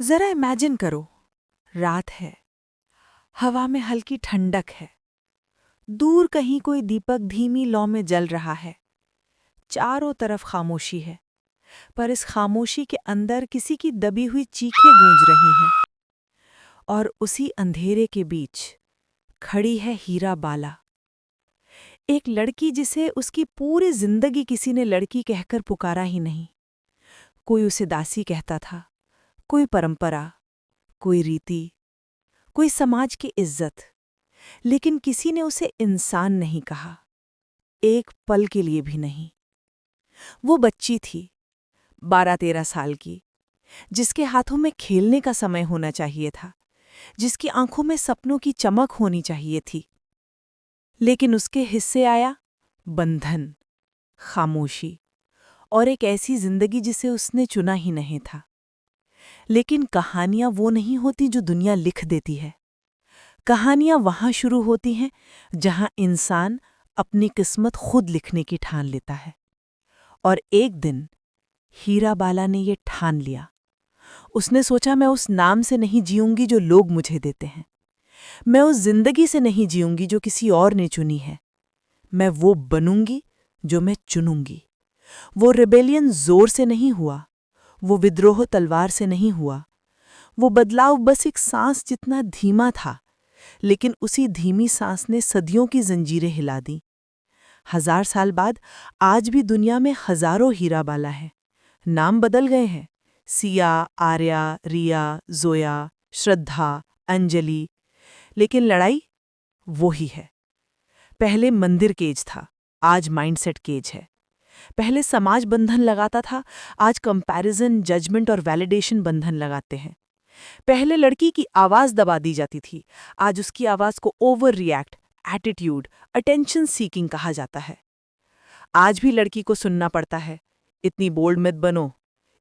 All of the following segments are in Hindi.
जरा इमेजिन करो, रात है, हवा में हल्की ठंडक है, दूर कहीं कोई दीपक धीमी लौ में जल रहा है, चारों तरफ खामोशी है, पर इस खामोशी के अंदर किसी की दबी हुई चीखें गूंज रही हैं। और उसी अंधेरे के बीच खड़ी है हीरा बाला, एक लड़की जिसे उसकी पूरी जिंदगी किसी ने लड़की कहकर पुकारा ही नहीं। कोई उसे दासी कहता था, कोई परंपरा, कोई रीति, कोई समाज की इज्जत, लेकिन किसी ने उसे इंसान नहीं कहा, एक पल के लिए भी नहीं। वो बच्ची थी, 12-13 साल की, जिसके हाथों में खेलने का समय होना चाहिए था, जिसकी आंखों में सपनों की चमक होनी चाहिए थी। लेकिन उसके हिस्से आया बंधन, खामोशी और एक ऐसी जिंदगी जिसे उसने चुना ही नहीं था। लेकिन कहानियां वो नहीं होती जो दुनिया लिख देती है। कहानियां वहां शुरू होती हैं जहां इंसान अपनी किस्मत खुद लिखने की ठान लेता है। और एक दिन हीरा बाला ने ये ठान लिया। उसने सोचा, मैं उस नाम से नहीं जीऊंगी जो लोग मुझे देते हैं, मैं उस जिंदगी से नहीं जीऊंगी जो किसी और ने चुनी है, मैं वो बनूंगी जो मैं चुनूंगी। वो रिबेलियन जोर से नहीं हुआ, वो विद्रोह तलवार से नहीं हुआ, वो बदलाव बस एक सांस जितना धीमा था, लेकिन उसी धीमी सांस ने सदियों की जंजीरें हिला दी। 1000 साल बाद आज भी दुनिया में हजारों हीरा बाला हैं। नाम बदल गए हैं, सिया, आर्या, रिया, जोया, श्रद्धा, अंजलि, लेकिन लड़ाई वो ही है। पहले मंदिर केज था, आज माइंडसेट केज है। पहले समाज बंधन लगाता था, आज कंपैरिजन, जजमेंट और वैलिडेशन बंधन लगाते हैं। पहले लड़की की आवाज दबा दी जाती थी, आज उसकी आवाज को over react, attitude, attention seeking कहा जाता है। आज भी लड़की को सुनना पड़ता है, इतनी बोल्ड मत बनो,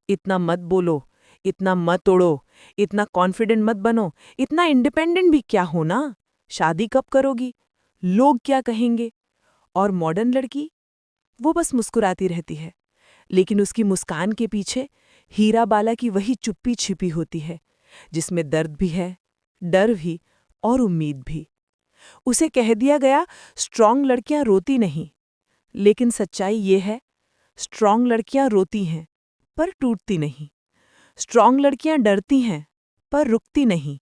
इतना मत बोलो, इतना मत तोड़ो, इतना कॉन्फिडेंट मत बनो, इतना इंडिपेंडेंट भी क्या हो ना, शादी कब करोगी, लोग क्या कहेंगे। और मॉडर्न लड़की, वो बस मुस्कुराती रहती है, लेकिन उसकी मुस्कान के पीछे हीरा बाला की वही चुप्पी छिपी होती है, जिसमें दर्द भी है, डर भी और उम्मीद भी। उसे कह दिया गया, स्ट्रॉन्ग लड़कियां रोती नहीं, लेकिन सच्चाई ये है, स्ट्रॉन्ग लड़कियां रोती हैं पर टूटती नहीं। स्ट्रॉन्ग लड़कियां डरती हैं पर रुकती नहीं।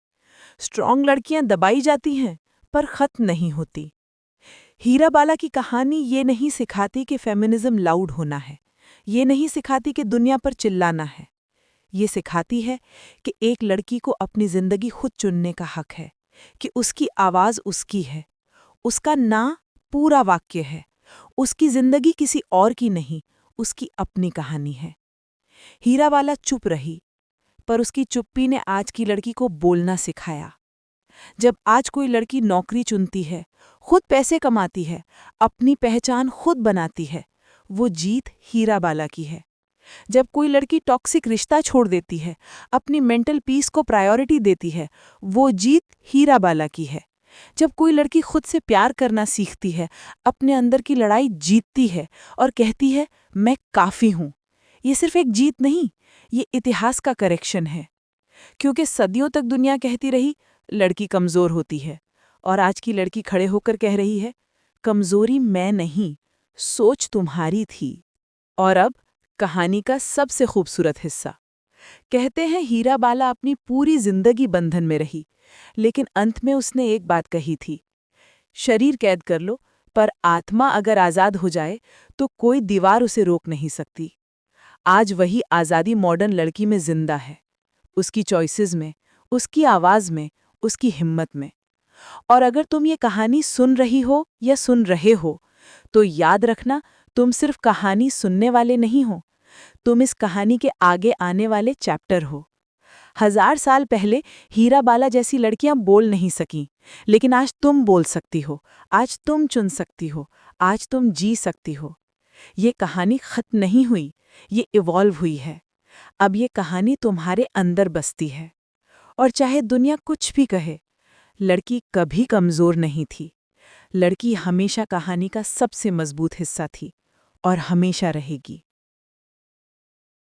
स्ट्रॉन्ग लड़कियां दबाई जाती हैं पर खत्म नहीं होती। हीरा बाला की कहानी ये नहीं सिखाती कि फेमिनिज्म लाउड होना है, ये नहीं सिखाती कि दुनिया पर चिल्लाना है। ये सिखाती है कि एक लड़की को अपनी जिंदगी खुद चुनने का हक है, कि उसकी आवाज उसकी है, उसका ना पूरा वाक्य है, उसकी जिंदगी किसी और की नहीं, उसकी अपनी कहानी है। हीरा बाला चुप रही, पर उसकी चुप्पी ने आज की लड़की को बोलना सिखाया। जब आज कोई लड़की नौकरी चुनती है, खुद पैसे कमाती है, अपनी पहचान खुद बनाती है, वो जीत हीरा बाला की है। जब कोई लड़की टॉक्सिक रिश्ता छोड़ देती है, अपनी मेंटल पीस को प्रायोरिटी देती है, वो जीत हीरा बाला की है। जब कोई लड़की खुद से प्यार करना सीखती है, अपने अंदर की लड़ाई जीतती है और कहती है, मैं काफ़ी हूँ, ये सिर्फ एक जीत नहीं, ये इतिहास का करेक्शन है। क्योंकि सदियों तक दुनिया कहती रही, लड़की कमज़ोर होती है, और आज की लड़की खड़े होकर कह रही है, कमज़ोरी मैं नहीं, सोच तुम्हारी थी। और अब कहानी का सबसे खूबसूरत हिस्सा। कहते हैं हीरा बाला अपनी पूरी जिंदगी बंधन में रही, लेकिन अंत में उसने एक बात कही थी, शरीर कैद कर लो, पर आत्मा अगर आज़ाद हो जाए तो कोई दीवार उसे रोक नहीं सकती। आज वही आज़ादी मॉडर्न लड़की में जिंदा है, उसकी चॉइसेस में, उसकी आवाज़ में, उसकी हिम्मत में। और अगर तुम ये कहानी सुन रही हो या सुन रहे हो, तो याद रखना, तुम सिर्फ कहानी सुनने वाले नहीं हो, तुम इस कहानी के आगे आने वाले चैप्टर हो। 1000 साल पहले हीरा बाला जैसी लड़कियां बोल नहीं सकीं, लेकिन आज तुम बोल सकती हो, आज तुम चुन सकती हो, आज तुम जी सकती हो। ये कहानी खत्म नहीं हुई, ये इवॉल्व हुई है। अब ये कहानी तुम्हारे अंदर बसती है। और चाहे दुनिया कुछ भी कहे, लड़की कभी कमज़ोर नहीं थी। लड़की हमेशा कहानी का सबसे मजबूत हिस्सा थी और हमेशा रहेगी।